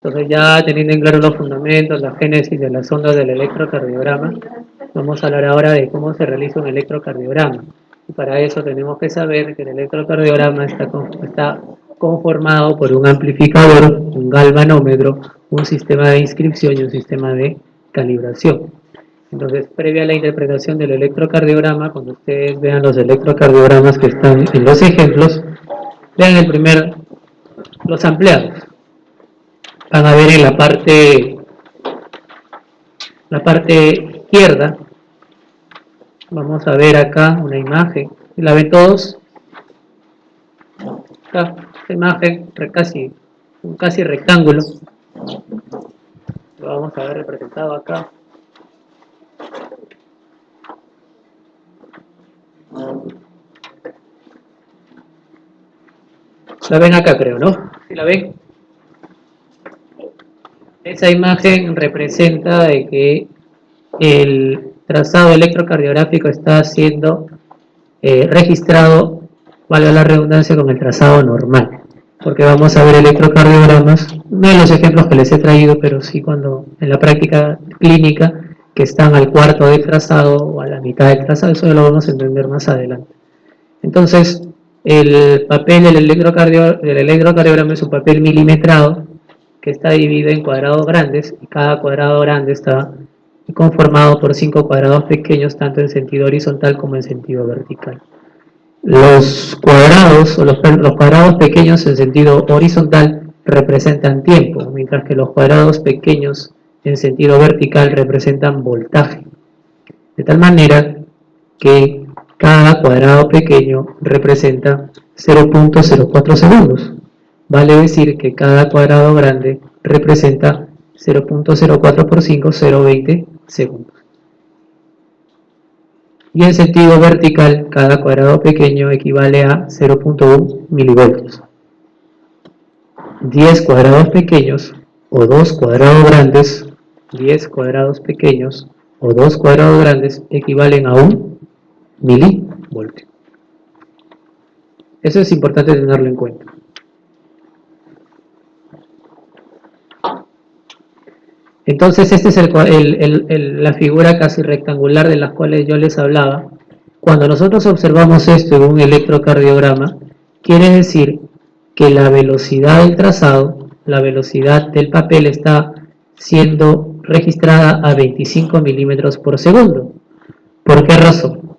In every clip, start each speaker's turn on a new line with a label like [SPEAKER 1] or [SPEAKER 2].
[SPEAKER 1] Entonces ya teniendo en claro los fundamentos, la génesis de las ondas del electrocardiograma, vamos a hablar ahora de cómo se realiza un electrocardiograma. Y para eso tenemos que saber que el electrocardiograma está conformado por un amplificador, un galvanómetro, un sistema de inscripción y un sistema de calibración. Entonces, previa a la interpretación del electrocardiograma, cuando ustedes vean los electrocardiogramas que están en los ejemplos, vean los ampliados. Van a ver en la parte izquierda, vamos a ver acá una imagen, ¿la ven todos? Acá, esta imagen casi rectángulo, lo vamos a ver representado acá. La ven acá, creo, ¿no? ¿Sí la ven? Esa imagen representa de que el trazado electrocardiográfico está siendo registrado, valga la redundancia, con el trazado normal, porque vamos a ver electrocardiogramas, no en los ejemplos que les he traído, pero sí cuando en la práctica clínica, que están al cuarto del trazado o a la mitad del trazado, eso lo vamos a entender más adelante. Entonces, el papel del electrocardiograma es un papel milimetrado que está dividido en cuadrados grandes, y cada cuadrado grande está conformado por 5 cuadrados pequeños, tanto en sentido horizontal como en sentido vertical. Los cuadrados, o los cuadrados pequeños en sentido horizontal representan tiempo, mientras que los cuadrados pequeños en sentido vertical representan voltaje. De tal manera que cada cuadrado pequeño representa 0.04 segundos. Vale decir que cada cuadrado grande representa 0.04 por 5, 0.20 segundos. Y en sentido vertical, cada cuadrado pequeño equivale a 0.1 milivoltios. 10 cuadrados pequeños o 2 cuadrados grandes, 10 cuadrados pequeños o 2 cuadrados grandes equivalen a 1 milivoltio. Eso es importante tenerlo en cuenta. Entonces, esta es la figura casi rectangular de las cuales yo les hablaba. Cuando nosotros observamos esto en un electrocardiograma, quiere decir que la velocidad del trazado, la velocidad del papel está siendo registrada a 25 milímetros por segundo. ¿Por qué razón?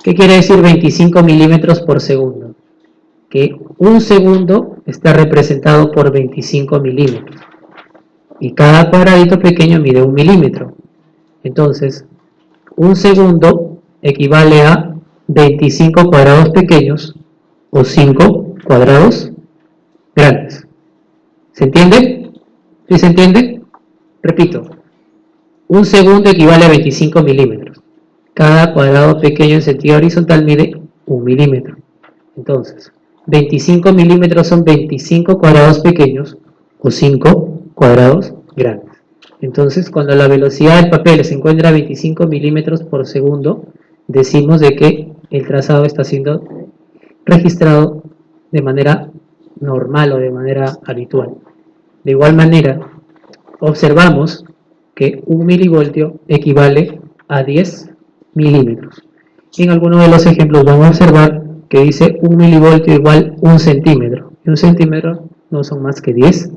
[SPEAKER 1] ¿Qué quiere decir 25 milímetros por segundo? Que un segundo está representado por 25 milímetros. Y cada cuadradito pequeño mide 1 milímetro. Entonces, un segundo equivale a 25 cuadrados pequeños o 5 cuadrados grandes. ¿Se entiende? ¿Sí se entiende? Repito, un segundo equivale a 25 milímetros. Cada cuadrado pequeño en sentido horizontal mide 1 milímetro. Entonces, 25 milímetros son 25 cuadrados pequeños o 5 cuadrados grandes. Entonces, cuando la velocidad del papel se encuentra a 25 milímetros por segundo, decimos de que el trazado está siendo registrado de manera normal o de manera habitual. De igual manera, observamos que 1 milivoltio equivale a 10 milímetros. En algunos de los ejemplos vamos a observar que dice 1 milivoltio igual 1 centímetro. Y 1 centímetro no son más que 10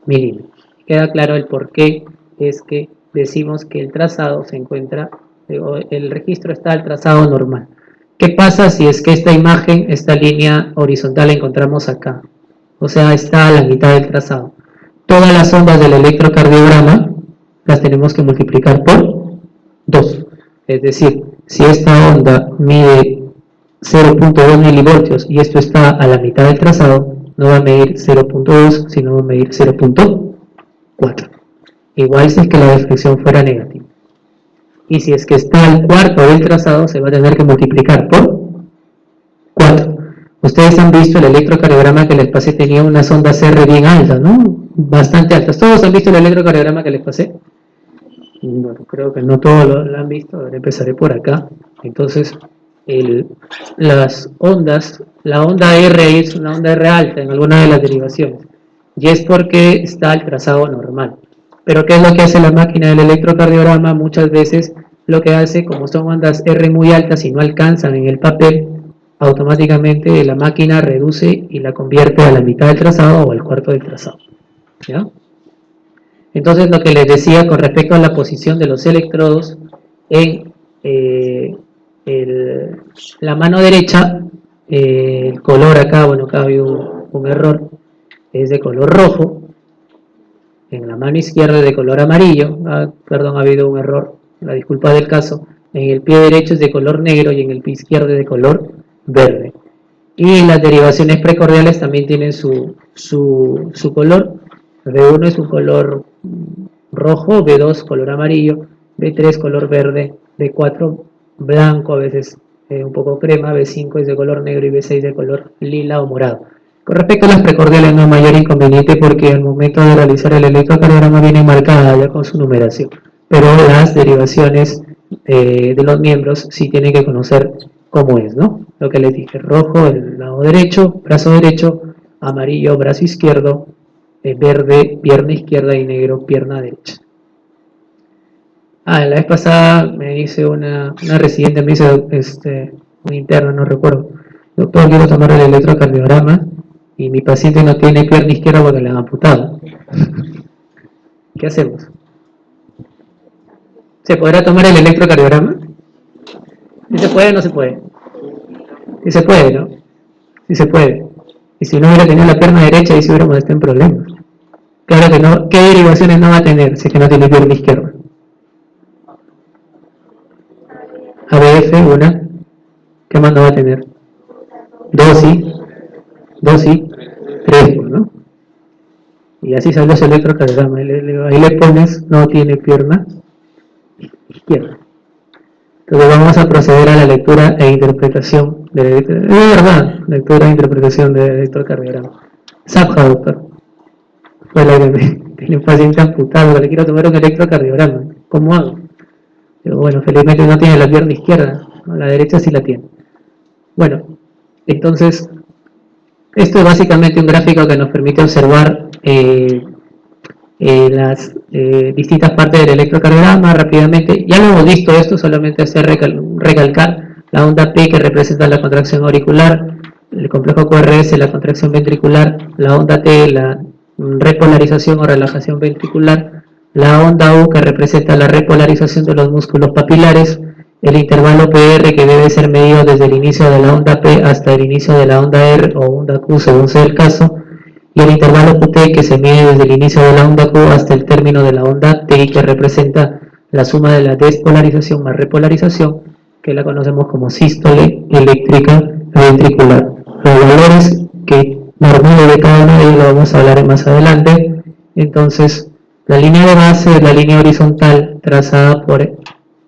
[SPEAKER 1] milímetros. Queda claro el por qué es que decimos que el trazado se encuentra, el registro está al trazado normal. ¿Qué pasa si es que esta imagen, esta línea horizontal la encontramos acá? O sea, está a la mitad del trazado. Todas las ondas del electrocardiograma las tenemos que multiplicar por 2. Es decir, si esta onda mide 0.2 milivoltios y esto está a la mitad del trazado, no va a medir 0.2, sino va a medir 0.4. Igual si es que la deflexión fuera negativa. Y si es que está al cuarto del trazado, se va a tener que multiplicar por 4. Ustedes han visto el electrocardiograma que les pasé, tenía unas ondas R bien altas, ¿no? Bastante altas. ¿Todos han visto el electrocardiograma que les pasé? Bueno, creo que no todos lo han visto. Ahora empezaré por acá. Entonces, las ondas, la onda R es una onda R alta en alguna de las derivaciones. y es porque está el trazado normal. Pero ¿qué es lo que hace la máquina del electrocardiograma? Muchas veces lo que hace, como son ondas R muy altas y no alcanzan en el papel, automáticamente la máquina reduce y la convierte a la mitad del trazado o al cuarto del trazado. ¿Ya? Entonces lo que les decía con respecto a la posición de los electrodos en la mano derecha, el color acá, bueno, acá ha habido un error, es de color rojo, en la mano izquierda es de color amarillo, perdón, ha habido un error, la disculpa del caso, en el pie derecho es de color negro y en el pie izquierdo es de color verde. Y las derivaciones precordiales también tienen su color. B1 es un color rojo, B2 color amarillo, B3 color verde, B4 blanco, a veces un poco crema, B5 es de color negro y B6 de color lila o morado. Con respecto a las precordiales no hay mayor inconveniente porque al momento de realizar el electrocardiograma viene marcada ya con su numeración, pero las derivaciones de los miembros sí tienen que conocer cómo es, ¿no? Lo que les dije, rojo el lado derecho, brazo derecho, amarillo brazo izquierdo, verde pierna izquierda y negro pierna derecha. La vez pasada me dice una residente, me dice, una interna, no recuerdo, doctor, quiero tomar el electrocardiograma y mi paciente no tiene pierna izquierda porque le han amputado. ¿Qué hacemos? ¿Se podrá tomar el electrocardiograma? ¿Si se puede o no se puede? Si se puede, ¿no? Si se puede. Y si no hubiera tenido la pierna derecha, ahí sí hubiéramos estado en problemas. Claro que no. ¿Qué derivaciones no va a tener si es que no tiene pierna izquierda? ABF, una. ¿Qué más no va a tener? Dosis, tres, ¿no? Y así sale su electrocardiograma. Ahí le pones, no tiene pierna izquierda. Entonces vamos a proceder a la lectura e interpretación de verdad, lectura e interpretación del electrocardiograma. Zapja, doctor. Fue la que me tiene un paciente amputado, le quiero tomar un electrocardiograma. ¿Cómo hago? Digo, bueno, felizmente no tiene la pierna izquierda, ¿no? La derecha sí la tiene. Bueno, entonces, esto es básicamente un gráfico que nos permite observar las distintas partes del electrocardiograma rápidamente. Ya lo hemos visto esto, solamente hacer recalcar la onda P que representa la contracción auricular, el complejo QRS la contracción ventricular, la onda T la repolarización o relajación ventricular, la onda U que representa la repolarización de los músculos papilares, el intervalo PR que debe ser medido desde el inicio de la onda P hasta el inicio de la onda R o onda Q según sea el caso, y el intervalo QT que se mide desde el inicio de la onda Q hasta el término de la onda T que representa la suma de la despolarización más repolarización, que la conocemos como sístole eléctrica ventricular. Los valores que normal de cada uno de ellos lo vamos a hablar más adelante. Entonces, la línea de base es la línea horizontal trazada por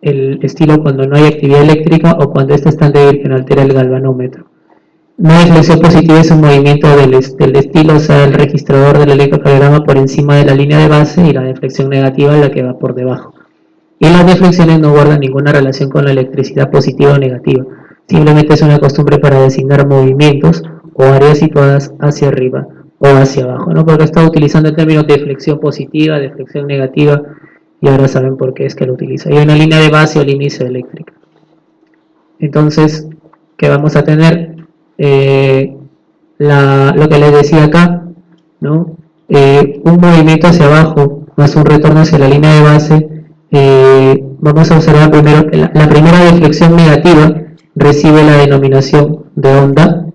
[SPEAKER 1] el estilo cuando no hay actividad eléctrica o cuando ésta es tan débil que no altera el galvanómetro. Una deflexión positiva es un movimiento del estilo, o sea, el registrador del electrocardiograma por encima de la línea de base, y la deflexión negativa es la que va por debajo. Y las deflexiones no guardan ninguna relación con la electricidad positiva o negativa, simplemente es una costumbre para designar movimientos o áreas situadas hacia arriba o hacia abajo, ¿no? Porque está utilizando el término deflexión positiva, deflexión negativa, y ahora saben por qué es que lo utiliza. Hay una línea de base o línea isoeléctrica. Entonces, ¿qué vamos a tener? Lo que les decía acá, ¿no? Un movimiento hacia abajo más un retorno hacia la línea de base. Vamos a observar primero que la primera deflexión negativa recibe la denominación de onda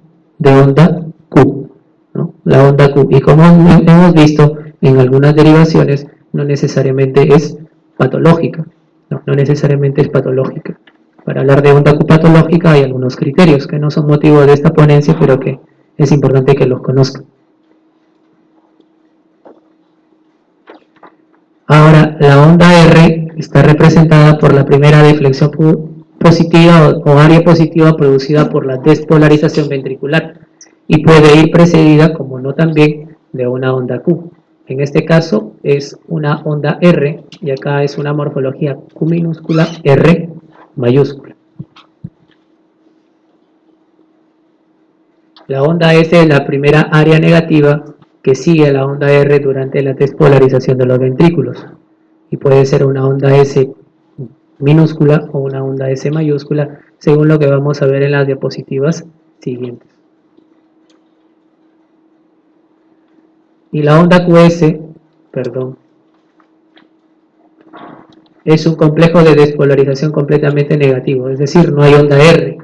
[SPEAKER 1] Q, ¿no? La onda Q, y como hemos visto en algunas derivaciones, no necesariamente es patológica, no necesariamente es patológica. Para hablar de onda Q patológica hay algunos criterios que no son motivo de esta ponencia, pero que es importante que los conozcan. Ahora, la onda R está representada por la primera deflexión positiva o área positiva producida por la despolarización ventricular y puede ir precedida, como no también, de una onda Q. En este caso es una onda R y acá es una morfología Q minúscula, R mayúscula. La onda S es la primera área negativa que sigue a la onda R durante la despolarización de los ventrículos. Y puede ser una onda S minúscula o una onda S mayúscula, según lo que vamos a ver en las diapositivas siguientes. Y la onda QS, es un complejo de despolarización completamente negativo, es decir, no hay onda R.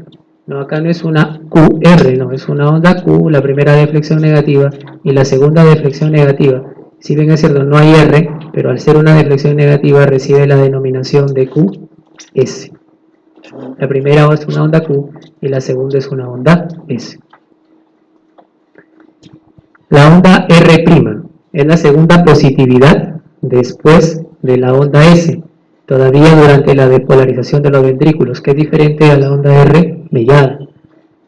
[SPEAKER 1] No, acá no es una QR, no, es una onda Q, la primera deflexión negativa y la segunda deflexión negativa. Si bien es cierto, no hay R, pero al ser una deflexión negativa recibe la denominación de QS. La primera es una onda Q y la segunda es una onda S. La onda R' es la segunda positividad después de la onda S, todavía durante la depolarización de los ventrículos, que es diferente a la onda R mellada.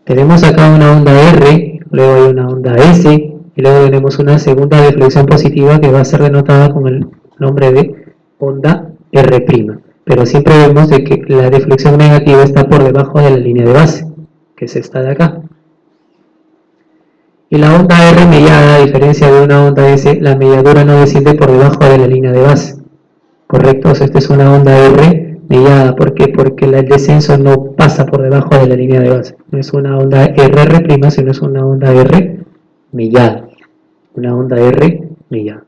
[SPEAKER 1] Tenemos acá una onda R, luego hay una onda S, y luego tenemos una segunda deflexión positiva que va a ser denotada con el nombre de onda R'. Pero siempre vemos de que la deflexión negativa está por debajo de la línea de base, que es esta de acá. Y la onda R mellada, a diferencia de una onda S, la melladura no desciende por debajo de la línea de base. ¿Correcto? O sea, esta es una onda R mellada. ¿Por qué? Porque el descenso no pasa por debajo de la línea de base. No es una onda RR', sino es una onda R mellada. Una onda R mellada.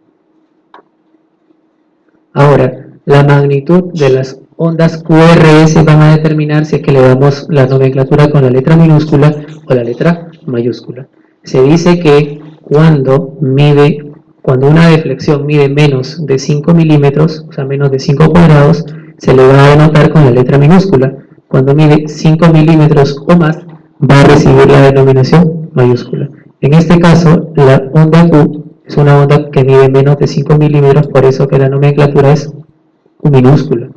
[SPEAKER 1] Ahora, la magnitud de las ondas QRS van a determinar si es que le damos la nomenclatura con la letra minúscula o la letra mayúscula. Se dice que cuando una deflexión mide menos de 5 milímetros, o sea, menos de 5 cuadrados, se le va a denotar con la letra minúscula. Cuando mide 5 milímetros o más, va a recibir la denominación mayúscula. En este caso, la onda Q es una onda que mide menos de 5 milímetros, por eso que la nomenclatura es Q minúscula.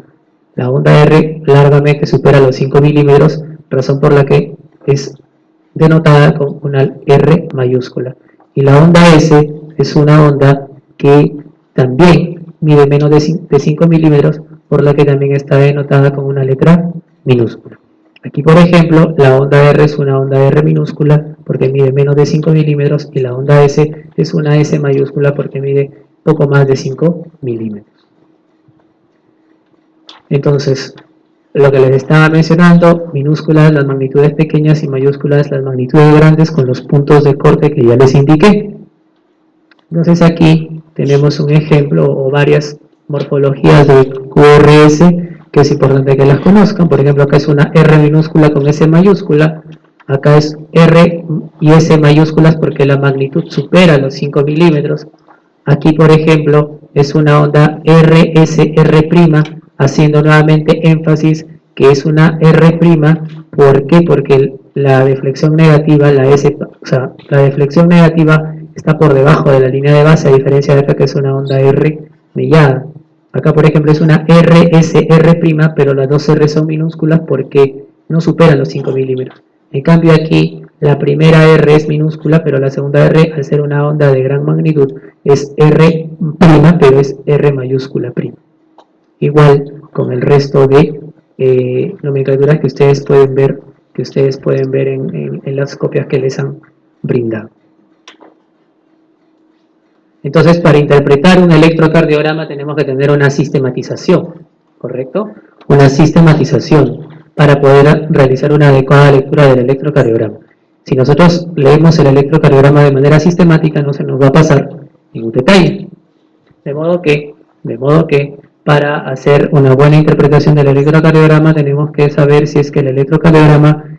[SPEAKER 1] La onda R largamente supera los 5 milímetros, razón por la que es denotada con una R mayúscula. Y la onda S es una onda que también mide menos de 5 milímetros, por la que también está denotada con una letra minúscula. Aquí, por ejemplo, la onda R es una onda R minúscula porque mide menos de 5 milímetros y la onda S es una S mayúscula porque mide poco más de 5 milímetros. Entonces, lo que les estaba mencionando, minúsculas las magnitudes pequeñas y mayúsculas las magnitudes grandes con los puntos de corte que ya les indiqué. Entonces aquí tenemos un ejemplo o varias morfologías de QRS que es importante que las conozcan. Por ejemplo, acá es una R minúscula con S mayúscula, acá es R y S mayúsculas porque la magnitud supera los 5 milímetros. Aquí, por ejemplo, es una onda RSR', haciendo nuevamente énfasis que es una R'. ¿Por qué? Porque la deflexión negativa, la deflexión negativa está por debajo de la línea de base, a diferencia de acá que es una onda R mellada. Acá, por ejemplo, es una RSR', pero las dos R son minúsculas porque no superan los 5 milímetros. En cambio aquí, la primera R es minúscula, pero la segunda R, al ser una onda de gran magnitud, es R', pero es R mayúscula prima. Igual con el resto de nomenclaturas que ustedes pueden ver, en las copias que les han brindado. Entonces, para interpretar un electrocardiograma tenemos que tener una sistematización, ¿correcto? Una sistematización para poder realizar una adecuada lectura del electrocardiograma. Si nosotros leemos el electrocardiograma de manera sistemática, no se nos va a pasar ningún detalle. De modo que para hacer una buena interpretación del electrocardiograma tenemos que saber si es que el electrocardiograma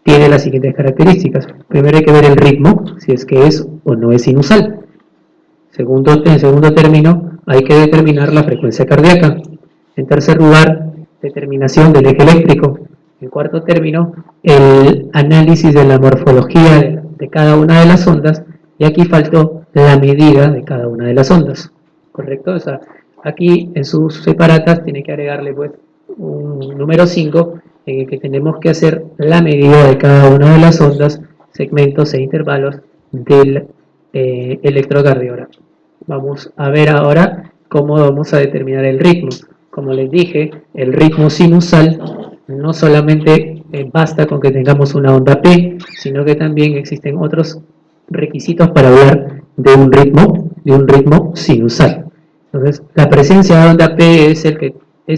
[SPEAKER 1] tiene las siguientes características. Primero hay que ver el ritmo, si es que es o no es sinusal. En segundo término, hay que determinar la frecuencia cardíaca. En tercer lugar, determinación del eje eléctrico. En cuarto término, el análisis de la morfología de cada una de las ondas. Y aquí faltó la medida de cada una de las ondas. ¿Correcto? O sea, aquí en sus separatas tiene que agregarle pues un número 5 en el que tenemos que hacer la medida de cada una de las ondas, segmentos e intervalos del electrocardiograma. Vamos a ver ahora cómo vamos a determinar el ritmo. Como les dije, el ritmo sinusal no solamente basta con que tengamos una onda P, sino que también existen otros requisitos para hablar de un ritmo sinusal. Entonces, la presencia de onda P es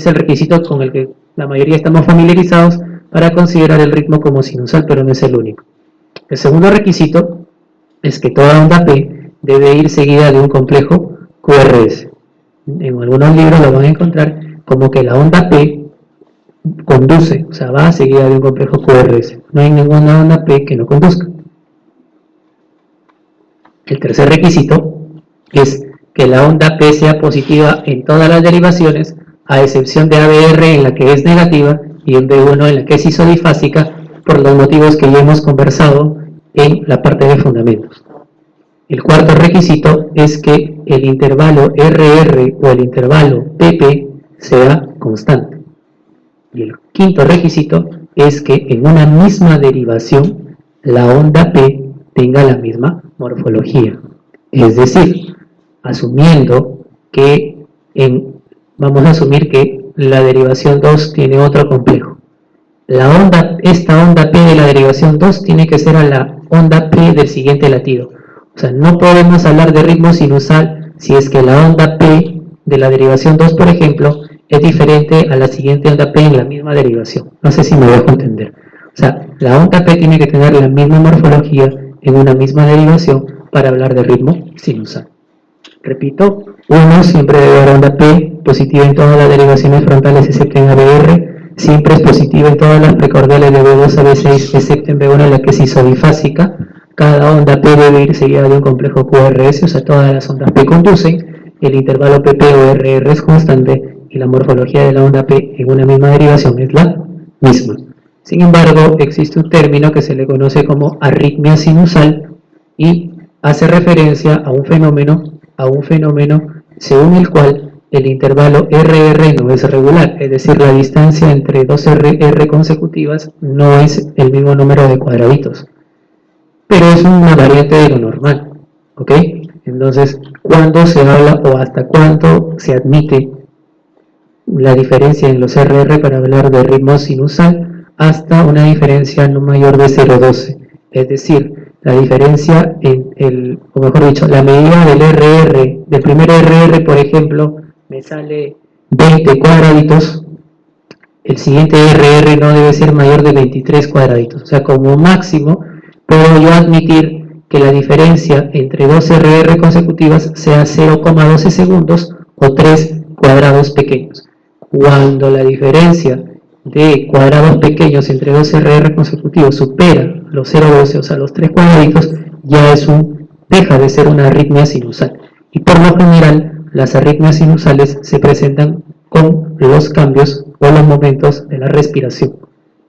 [SPEAKER 1] el requisito con el que la mayoría estamos familiarizados para considerar el ritmo como sinusal, pero no es el único. El segundo requisito es que toda onda P debe ir seguida de un complejo QRS. En algunos libros lo van a encontrar como que la onda P conduce, o sea, va seguida de un complejo QRS. No hay ninguna onda P que no conduzca. El tercer requisito es que la onda P sea positiva en todas las derivaciones, a excepción de ABR en la que es negativa y en B1 en la que es isodifásica, por los motivos que ya hemos conversado en la parte de fundamentos. El cuarto requisito es que el intervalo RR o el intervalo PP sea constante. Y el quinto requisito es que en una misma derivación la onda P tenga la misma morfología. Es decir, asumiendo que vamos a asumir que la derivación 2 tiene otro complejo. Esta onda P de la derivación 2 tiene que ser a la onda P del siguiente latido. O sea, no podemos hablar de ritmo sinusal si es que la onda P de la derivación 2, por ejemplo, es diferente a la siguiente onda P en la misma derivación. No sé si me dejo entender. O sea, la onda P tiene que tener la misma morfología en una misma derivación para hablar de ritmo sinusal. Repito, 1 siempre debe haber onda P positiva en todas las derivaciones frontales excepto en ABR, siempre es positiva en todas las precordiales de B2 a B6 excepto en B1 en la que es isodifásica. Cada onda P debe ir seguida de un complejo QRS, o sea, todas las ondas P conducen, el intervalo PP o RR es constante y la morfología de la onda P en una misma derivación es la misma. Sin embargo, existe un término que se le conoce como arritmia sinusal y hace referencia a un fenómeno según el cual el intervalo RR no es regular, es decir, la distancia entre dos RR consecutivas no es el mismo número de cuadraditos, pero es una variante de lo normal, ¿ok? Entonces, ¿cuándo se habla o hasta cuánto se admite la diferencia en los RR para hablar de ritmo sinusal? Hasta una diferencia no mayor de 0,12, es decir, la diferencia o mejor dicho, la medida del RR, del primer RR, por ejemplo, me sale 20 cuadraditos, el siguiente RR no debe ser mayor de 23 cuadraditos, o sea, como máximo, puedo yo admitir que la diferencia entre dos RR consecutivas sea 0,12 segundos o 3 cuadrados pequeños. Cuando la diferencia de cuadrados pequeños entre dos RR consecutivos supera los 0,12, o sea, los 3 cuadraditos, ya deja de ser una arritmia sinusal. Y por lo general, las arritmias sinusales se presentan con los cambios o los momentos de la respiración,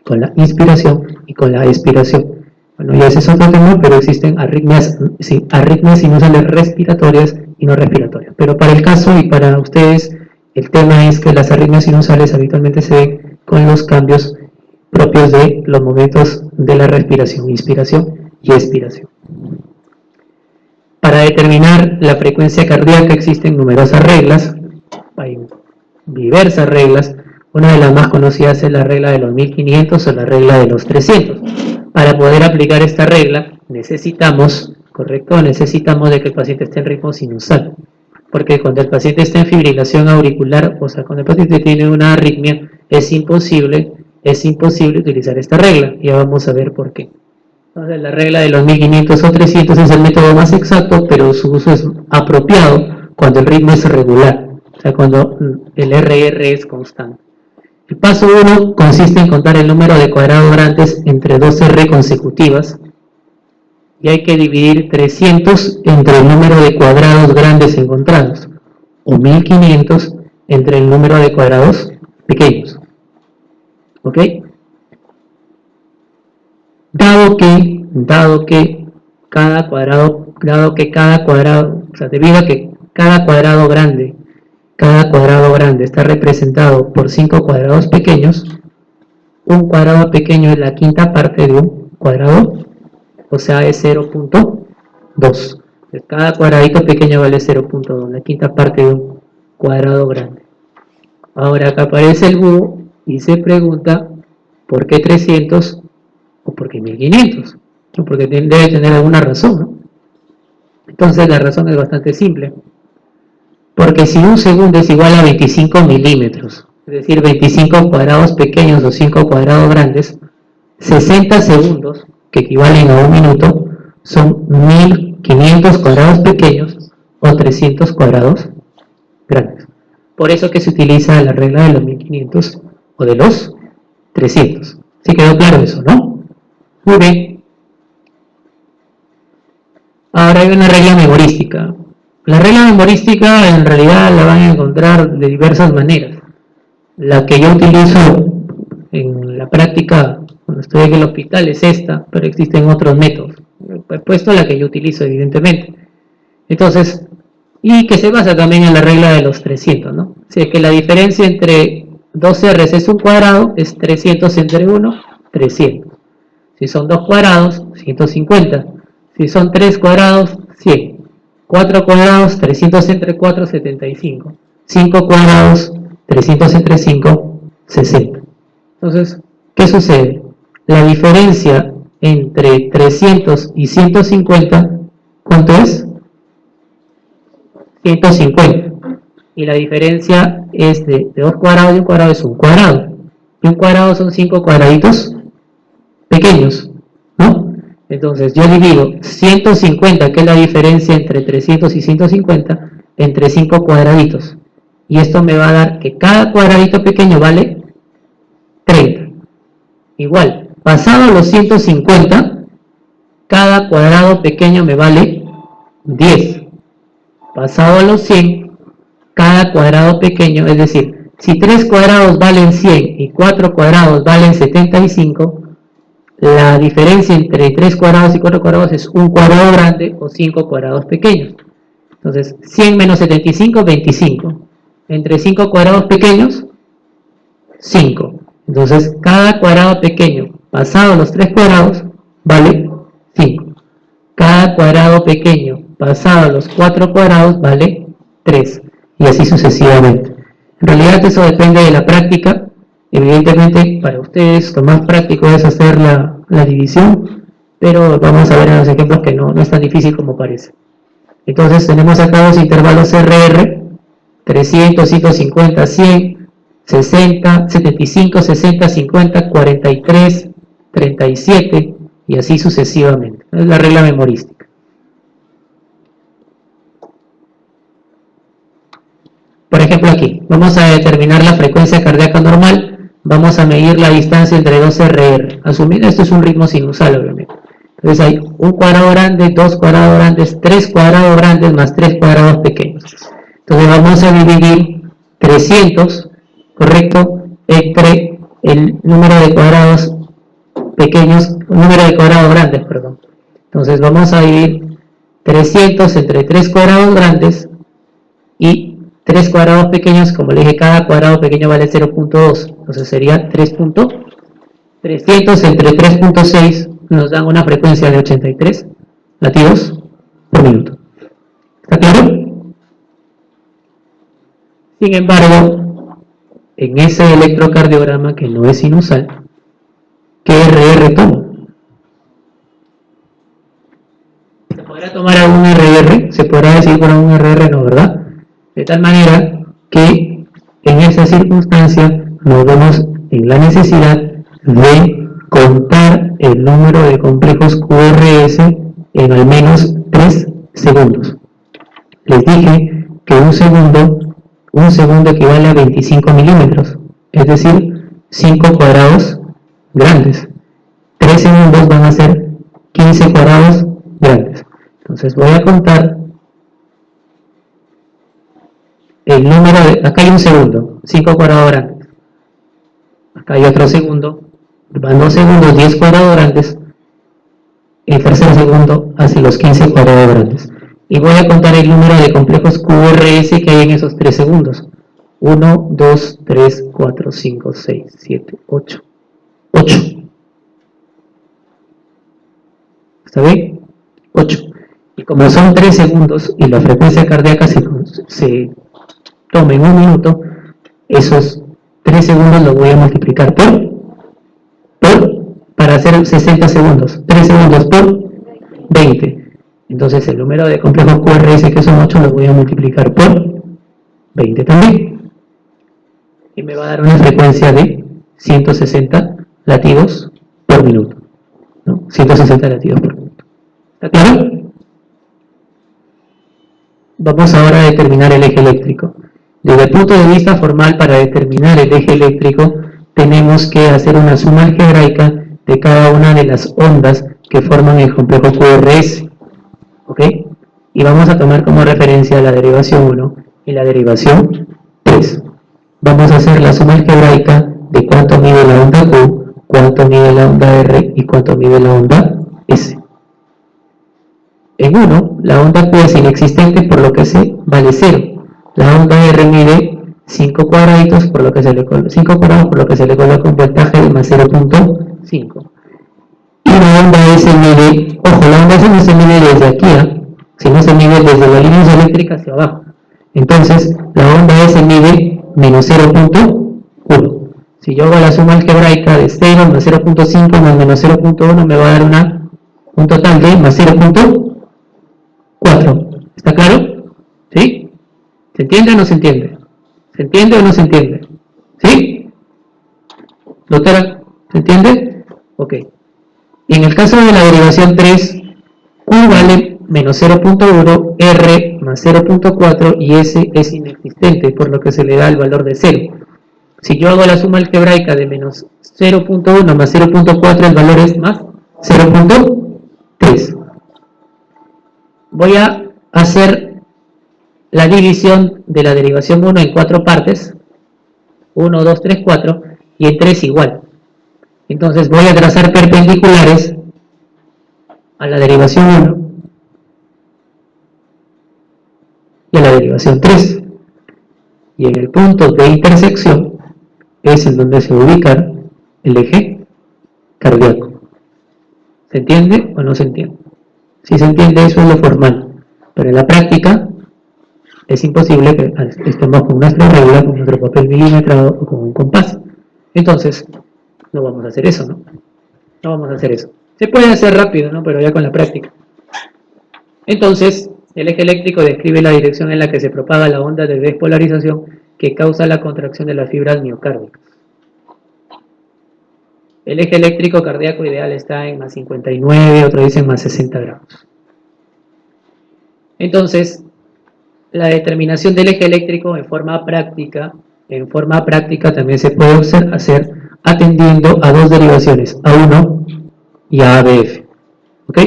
[SPEAKER 1] con la inspiración y con la expiración. Bueno, ya ese es otro tema, pero existen arritmias sinusales respiratorias y no respiratorias. Pero para el caso y para ustedes, el tema es que las arritmias sinusales habitualmente se ven con los cambios propios de los momentos de la respiración, inspiración y expiración. Para determinar la frecuencia cardíaca existen numerosas reglas, hay diversas reglas. Una de las más conocidas es la regla de los 1500 o la regla de los 300. Para poder aplicar esta regla necesitamos, ¿correcto? Necesitamos de que el paciente esté en ritmo sinusal. Porque cuando el paciente está en fibrilación auricular, o sea, cuando el paciente tiene una arritmia, es imposible utilizar esta regla. Ya vamos a ver por qué. Entonces, la regla de los 1500 o 300 es el método más exacto, pero su uso es apropiado cuando el ritmo es regular, o sea, cuando el RR es constante. El paso 1 consiste en contar el número de cuadrados grandes entre dos R consecutivas, y hay que dividir 300 entre el número de cuadrados grandes encontrados, o 1500 entre el número de cuadrados pequeños. ¿Ok? Dado que cada cuadrado, o sea, debido a que cada cuadrado grande está representado por 5 cuadrados pequeños, un cuadrado pequeño es la quinta parte de un cuadrado, o sea, es 0.2. Cada cuadradito pequeño vale 0.2, la quinta parte de un cuadrado grande. Ahora acá aparece el búho y se pregunta, ¿por qué 300 o por qué 1500? Porque debe tener alguna razón, ¿no? Entonces la razón es bastante simple. Porque si un segundo es igual a 25 milímetros, es decir, 25 cuadrados pequeños o 5 cuadrados grandes, 60 segundos, que equivalen a un minuto, son 1500 cuadrados pequeños o 300 cuadrados grandes. Por eso que se utiliza la regla de los 1500 o de los 300. ¿Sí quedó claro eso, no? Muy bien. Ahora hay una regla memorística. La regla memorística en realidad la van a encontrar de diversas maneras. La que yo utilizo en la práctica cuando estoy en el hospital es esta, pero existen otros métodos. He puesto la que yo utilizo, evidentemente. Entonces, y que se basa también en la regla de los 300, ¿no? O sea que la diferencia entre dos R's es un cuadrado, es 300 entre 1, 300. Si son 2 cuadrados, 150. Si son 3 cuadrados, 100. 4 cuadrados, 300 entre 4, 75. 5 cuadrados, 300 entre 5, 60. Entonces, ¿qué sucede? La diferencia entre 300 y 150, ¿cuánto es? 150. Y la diferencia es de 2 cuadrados y un cuadrado es un cuadrado. Y un cuadrado son 5 cuadraditos pequeños, ¿no? Entonces yo divido 150, que es la diferencia entre 300 y 150, entre 5 cuadraditos. Y esto me va a dar que cada cuadradito pequeño vale 30. Igual, pasado los 150, cada cuadrado pequeño me vale 10. Pasado a los 100, cada cuadrado pequeño, es decir, si 3 cuadrados valen 100 y 4 cuadrados valen 75, la diferencia entre 3 cuadrados y 4 cuadrados es un cuadrado grande o 5 cuadrados pequeños. Entonces, 100 menos 75, 25. Entre 5 cuadrados pequeños, 5. Entonces, cada cuadrado pequeño pasado los 3 cuadrados vale 5. Cada cuadrado pequeño pasado los 4 cuadrados vale 3. Y así sucesivamente. En realidad eso depende de la práctica. Evidentemente, para ustedes lo más práctico es hacer la división, pero vamos a ver en los ejemplos que no es tan difícil como parece. Entonces tenemos acá dos intervalos RR, 300, 150, 100, 60, 75, 60, 50, 43, 37 y así sucesivamente. Es la regla memorística. Por ejemplo aquí, vamos a determinar la frecuencia cardíaca normal. Vamos a medir la distancia entre dos RR. Asumiendo esto es un ritmo sinusal, obviamente. Entonces hay un cuadrado grande, 2 cuadrados grandes, 3 cuadrados grandes más 3 cuadrados pequeños. Entonces vamos a dividir 300, ¿correcto?, entre el número de cuadrados pequeños, número de cuadrados grandes, perdón. Entonces vamos a dividir 300 entre 3 cuadrados grandes y 3 cuadrados pequeños, como le dije, cada cuadrado pequeño vale 0.2, entonces sería 300 entre 3.6 nos dan una frecuencia de 83 latidos por minuto. ¿Está claro? Sin embargo, en ese electrocardiograma que no es sinusal, ¿qué RR tomo? ¿Se podrá tomar algún RR? ¿Se podrá decir por algún RR? No, ¿verdad? De tal manera que en esa circunstancia nos vemos en la necesidad de contar el número de complejos QRS en al menos 3 segundos. Les dije que un segundo equivale a 25 milímetros, es decir, 5 cuadrados grandes. 3 segundos van a ser 15 cuadrados grandes. Entonces voy a contar el número de, acá hay un segundo, 5 cuadrados grandes, acá hay otro segundo, van 2 segundos, 10 cuadrados grandes, el tercer segundo hace los 15 cuadrados grandes, y voy a contar el número de complejos QRS que hay en esos 3 segundos, 1, 2, 3, 4, 5, 6, 7, 8, 8, ¿está bien? 8, y como son 3 segundos y la frecuencia cardíaca se toma en un minuto, esos 3 segundos los voy a multiplicar para hacer 60 segundos. 3 segundos por 20. Entonces el número de complejos QRS, que son 8, lo voy a multiplicar por 20 también. Y me va a dar una frecuencia de 160 latidos por minuto, ¿no? 160 latidos por minuto. ¿Está claro? Vamos ahora a determinar el eje eléctrico. Desde el punto de vista formal, para determinar el eje eléctrico, tenemos que hacer una suma algebraica de cada una de las ondas que forman el complejo QRS. ¿Ok? Y vamos a tomar como referencia la derivación 1 y la derivación 3. Vamos a hacer la suma algebraica de cuánto mide la onda Q, cuánto mide la onda R y cuánto mide la onda S. En 1, la onda Q es inexistente, por lo que se vale 0. La onda R mide 5 cuadraditos, por lo que se le coloca un voltaje de más 0.5. Y la onda S mide, ojo, la onda S no se mide desde aquí, sino se mide desde la línea eléctrica hacia abajo. Entonces, la onda S mide menos 0.1. Si yo hago la suma algebraica de 0 más 0.5 más menos 0.1, me va a dar un total de más 0.4. ¿Está claro? ¿Sí? ¿Se entiende o no se entiende? ¿Se entiende o no se entiende? ¿Sí? ¿Doctora? ¿Se entiende? Ok. Y en el caso de la derivación 3, Q vale menos 0.1, R más 0.4 y S es inexistente, por lo que se le da el valor de 0. Si yo hago la suma algebraica de menos 0.1 más 0.4, el valor es más 0.3. Voy a hacer la división de la derivación 1 en 4 partes, 1, 2, 3, 4, y en 3 igual. Entonces voy a trazar perpendiculares a la derivación 1 y a la derivación 3. Y en el punto de intersección es en donde se ubica el eje cardíaco. ¿Se entiende o no se entiende? Si se entiende, eso es lo formal. Pero en la práctica es imposible que estemos con nuestra regla, con nuestro papel milimetrado o con un compás. Entonces, no vamos a hacer eso, ¿no? No vamos a hacer eso. Se puede hacer rápido, ¿no? Pero ya con la práctica. Entonces, el eje eléctrico describe la dirección en la que se propaga la onda de despolarización que causa la contracción de las fibras miocárdicas. El eje eléctrico cardíaco ideal está en más 59, otros dicen más 60 grados. Entonces, la determinación del eje eléctrico en forma práctica también se puede hacer atendiendo a dos derivaciones, A1 y a ABF. ¿Ok?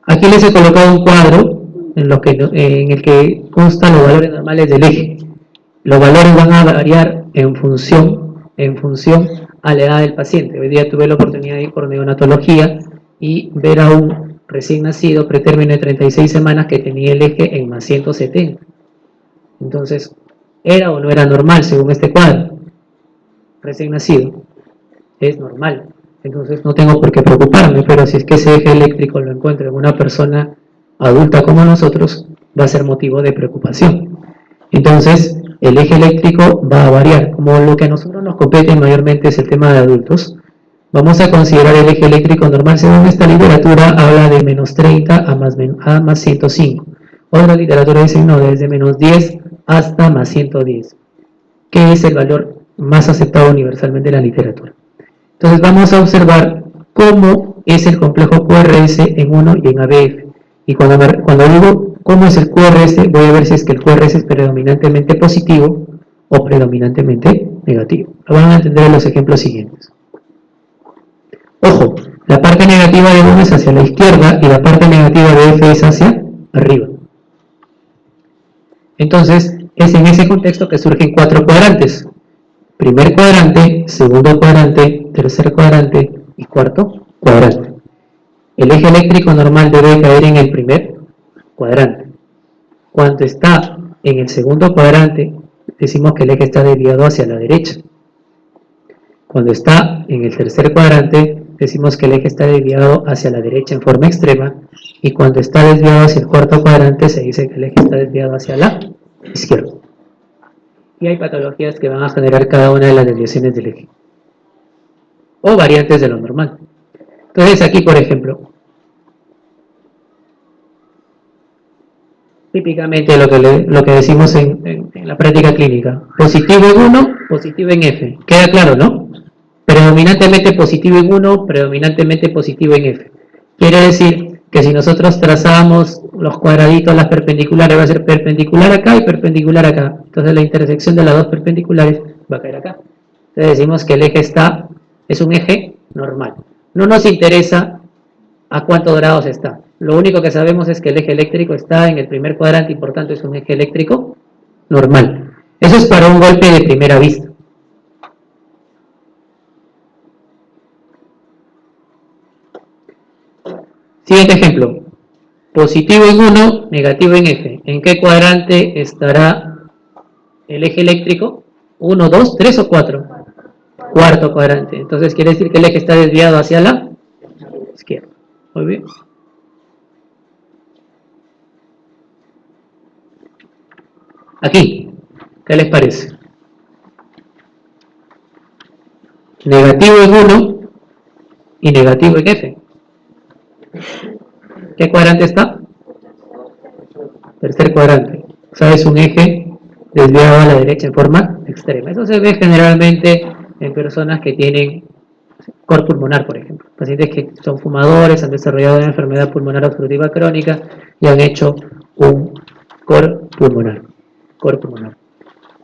[SPEAKER 1] Aquí les he colocado un cuadro en el que constan los valores normales del eje. Los valores van a variar en función a la edad del paciente. Hoy día tuve la oportunidad de ir por neonatología y ver a un recién nacido pretérmino de 36 semanas que tenía el eje en más 170. Entonces, ¿era o no era normal según este cuadro? Recién nacido. Es normal. Entonces no tengo por qué preocuparme, pero si es que ese eje eléctrico lo encuentro en una persona adulta como nosotros, va a ser motivo de preocupación. Entonces, el eje eléctrico va a variar. Como lo que a nosotros nos compete mayormente es el tema de adultos, vamos a considerar el eje eléctrico normal. Según esta literatura, habla de menos 30 a más 105. Otra literatura dice no, desde menos 10 hasta más 110, que es el valor más aceptado universalmente en la literatura. Entonces vamos a observar cómo es el complejo QRS en 1 y en ABF. Y cuando digo cómo es el QRS, voy a ver si es que el QRS es predominantemente positivo o predominantemente negativo. Lo van a entender en los ejemplos siguientes. Ojo, la parte negativa de 1 es hacia la izquierda y la parte negativa de F es hacia arriba. Entonces, es en ese contexto que surgen 4 cuadrantes. Primer cuadrante, segundo cuadrante, tercer cuadrante y cuarto cuadrante. El eje eléctrico normal debe caer en el primer cuadrante. Cuando está en el segundo cuadrante, decimos que el eje está desviado hacia la derecha. Cuando está en el tercer cuadrante, decimos que el eje está desviado hacia la derecha en forma extrema. Y cuando está desviado hacia el cuarto cuadrante, se dice que el eje está desviado hacia la izquierda. Y hay patologías que van a generar cada una de las desviaciones del eje. O variantes de lo normal. Entonces aquí, por ejemplo, típicamente lo que decimos en la práctica clínica. Positivo en 1, positivo en F. Queda claro, ¿no? Predominantemente positivo en 1, predominantemente positivo en F. Quiere decir que si nosotros trazamos los cuadraditos, las perpendiculares, va a ser perpendicular acá y perpendicular acá. Entonces la intersección de las dos perpendiculares va a caer acá. Entonces decimos que el eje es un eje normal. No nos interesa a cuántos grados está. Lo único que sabemos es que el eje eléctrico está en el primer cuadrante y por tanto es un eje eléctrico normal. Eso es para un golpe de primera vista. Siguiente ejemplo. Positivo en 1, negativo en F. ¿En qué cuadrante estará el eje eléctrico? 1, 2, 3 o 4. Cuarto cuadrante. Entonces quiere decir que el eje está desviado hacia la izquierda. Muy bien. Aquí, ¿qué les parece? Negativo en 1 y negativo en F. ¿Qué cuadrante está? Tercer cuadrante. O sea, es un eje desviado a la derecha en forma extrema. Eso se ve generalmente en personas que tienen cor pulmonar, por ejemplo. Pacientes que son fumadores, han desarrollado una enfermedad pulmonar obstructiva crónica y han hecho un cor pulmonar. Cor pulmonar.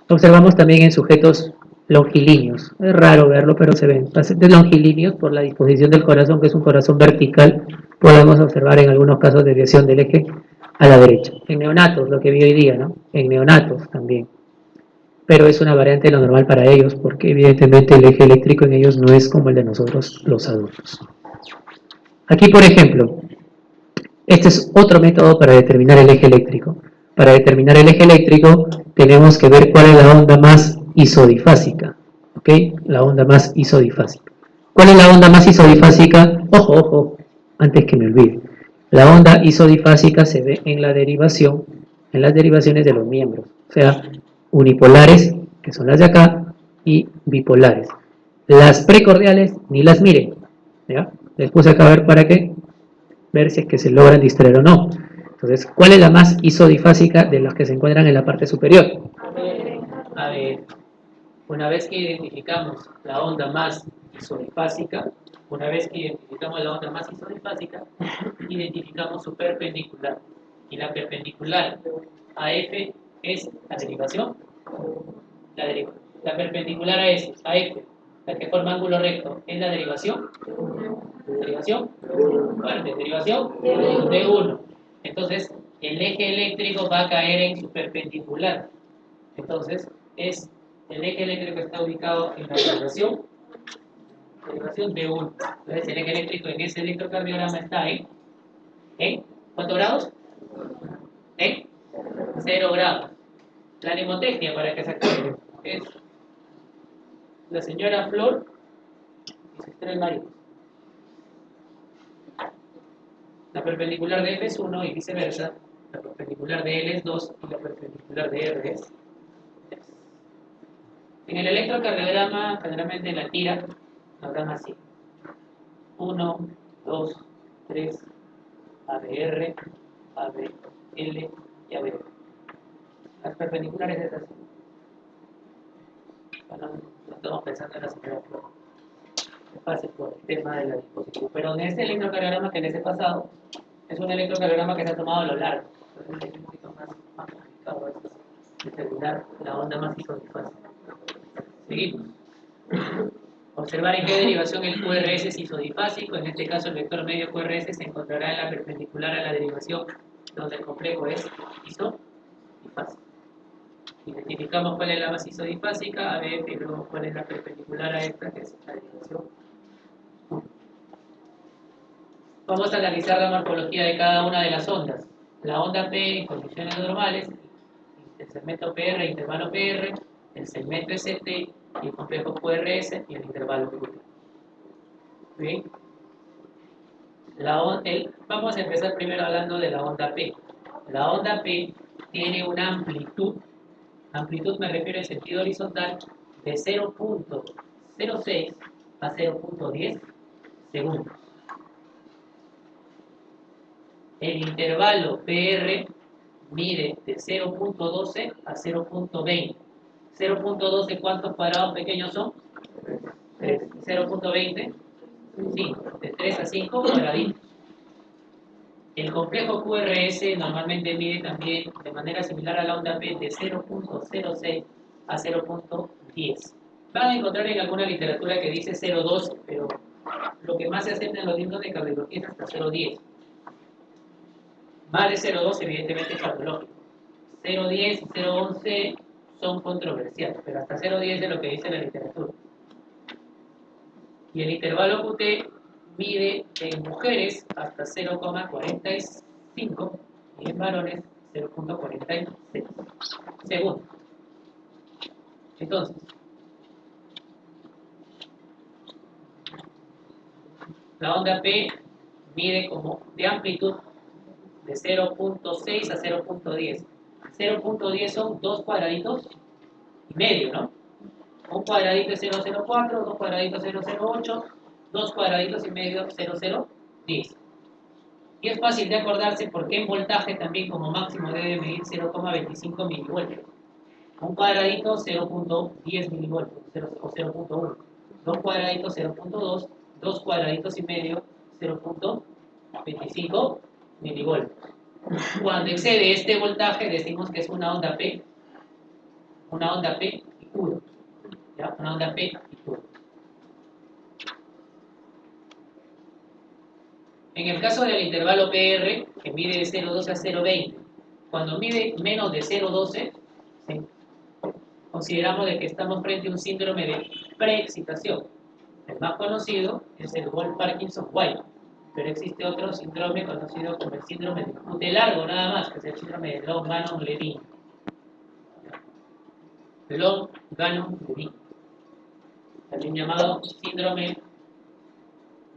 [SPEAKER 1] Observamos también en sujetos longilíneos. Es raro verlo, pero se ven. Pacientes longilíneos, por la disposición del corazón, que es un corazón vertical, podemos observar en algunos casos desviación del eje a la derecha. En neonatos, lo que vi hoy día, ¿no? En neonatos también. Pero es una variante de lo normal para ellos, porque evidentemente el eje eléctrico en ellos no es como el de nosotros, los adultos. Aquí, por ejemplo, este es otro método para determinar el eje eléctrico. Para determinar el eje eléctrico tenemos que ver cuál es la onda más isodifásica. ¿Ok? La onda más isodifásica. ¿Cuál es la onda más isodifásica? Ojo, ojo, antes que me olvide. La onda isodifásica se ve en la derivación, en las derivaciones de los miembros. O sea, unipolares, que son las de acá, y bipolares. Las precordiales ni las miren. ¿Ya? Les puse acá a ver para qué ver si es que se logran distraer o no. Entonces, ¿cuál es la más isodifásica de las que se encuentran en la parte superior? A ver, una vez que identificamos la onda más isodifásica, identificamos su perpendicular. Y la perpendicular a F es la derivación. La perpendicular a F, la que forma ángulo recto, es la derivación. Derivación. Fuerte, derivación de 1. Entonces, el eje eléctrico va a caer en su perpendicular. Entonces, el eje eléctrico está ubicado en la derivación de 1. Entonces, el eje eléctrico en ese electrocardiograma está en ¿cuántos grados? En 0 grados. La mnemotecnia para que se acuerden es la señora Flor y sus 3 maridos. La perpendicular de F es 1 y viceversa. La perpendicular de L es 2 y la perpendicular de R es 3. En el electrocardiograma, generalmente en la tira, nos dan así. 1, 2, 3, ABR, ABL y ABR. Las perpendiculares es así. Bueno, no estamos pensando en la señora Flor. Pase por el tema de la disposición. Pero en este electrocardiograma que les he pasado, es un electrocardiograma que se ha tomado a lo largo. Entonces es un poquito más complicado esto, determinar la onda más isodifásica. Seguimos. Observar en qué derivación el QRS es isodifásico. En este caso el vector medio QRS se encontrará en la perpendicular a la derivación donde el complejo es isodifásico. Identificamos cuál es la más isodifásica, a ver, y luego cuál es la perpendicular a esta, que es la derivación. Vamos a analizar la morfología de cada una de las ondas. La onda P en condiciones normales, el segmento PR, intervalo PR, el segmento ST y el complejo QRS y el intervalo QR. Bien. Vamos a empezar primero hablando de la onda P. La onda P tiene una amplitud me refiero en sentido horizontal, de 0.06 a 0.10 segundos. El intervalo PR mide de 0.12 a 0.20. 0.12, ¿cuántos cuadrados pequeños son? 3. 0.20, 5. De 3 a 5 cuadraditos. El complejo QRS normalmente mide también de manera similar a la onda P de 0.06 a 0.10. Van a encontrar en alguna literatura que dice 0.12, pero lo que más se acepta en los libros de cardiología es hasta 0.10. Más de 0.12 evidentemente es patológico. 0.10 y 0.11 son controversiales, pero hasta 0.10 es lo que dice la literatura. Y el intervalo QT mide en mujeres hasta 0,45 y en varones 0,46 segundos. Entonces, la onda P mide como de amplitud de 0.6 a 0.10. 0.10 son 2 cuadraditos y medio, ¿no? Un cuadradito es 0.04, dos cuadraditos 0.08, 2 cuadraditos y medio 0.010. Y es fácil de acordarse porque en voltaje también como máximo debe medir 0,25 milivoltios. Un cuadradito 0.10 milivoltios o 0.1. Dos cuadraditos 0.2, 2 cuadraditos y medio 0.25 milivoltios. Cuando excede este voltaje decimos que es una onda P y Q. ¿Ya? Una onda P y Q. En el caso del intervalo PR, que mide de 0,12 a 0,20, cuando mide menos de 0,12, ¿sí?, consideramos de que estamos frente a un síndrome de preexcitación. El más conocido es el Wolff-Parkinson-White, pero existe otro síndrome conocido como el síndrome de QT largo, nada más, que es el síndrome de Long-Gannon-Levin. Long-Gannon-Levin, también llamado síndrome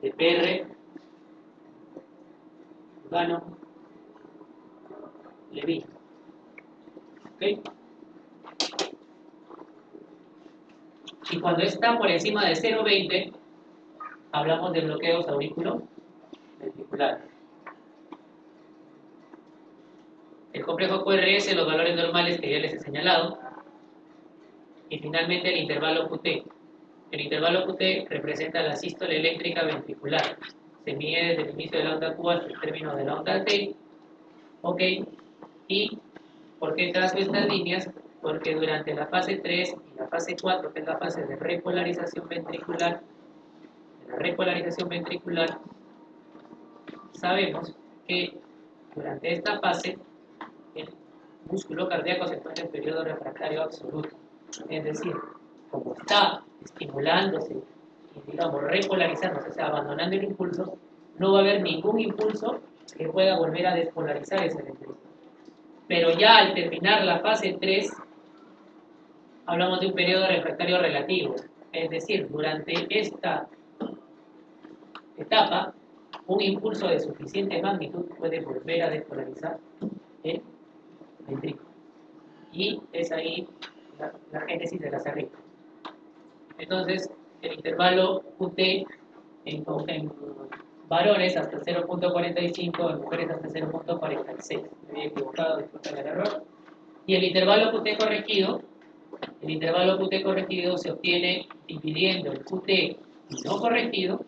[SPEAKER 1] de PR Gannon-Levin. ¿Okay? Y cuando está por encima de 0,20, hablamos de bloqueos auriculoventriculares. El complejo QRS, los valores normales que ya les he señalado. Y finalmente el intervalo QT. El intervalo QT representa la sístole eléctrica ventricular. Se mide desde el inicio de la onda Q hasta el término de la onda T. ¿Ok? ¿Y por qué trazo estas líneas? Porque durante la fase 3 y la fase 4, que es la fase de repolarización ventricular, sabemos que durante esta fase el músculo cardíaco se encuentra en periodo refractario absoluto. Es decir, como está estimulándose y, digamos, repolarizándose, o sea, abandonando el impulso, no va a haber ningún impulso que pueda volver a despolarizar ese electrón. Pero ya al terminar la fase 3, hablamos de un periodo refractario relativo. Es decir, durante esta etapa, un impulso de suficiente magnitud puede volver a despolarizar el ventrículo. Y es ahí la génesis de las arritmias. Entonces, el intervalo QT en varones hasta 0.45, en mujeres hasta 0.46. Me había equivocado, disculpen el error. Y el intervalo QT corregido se obtiene dividiendo el QT no corregido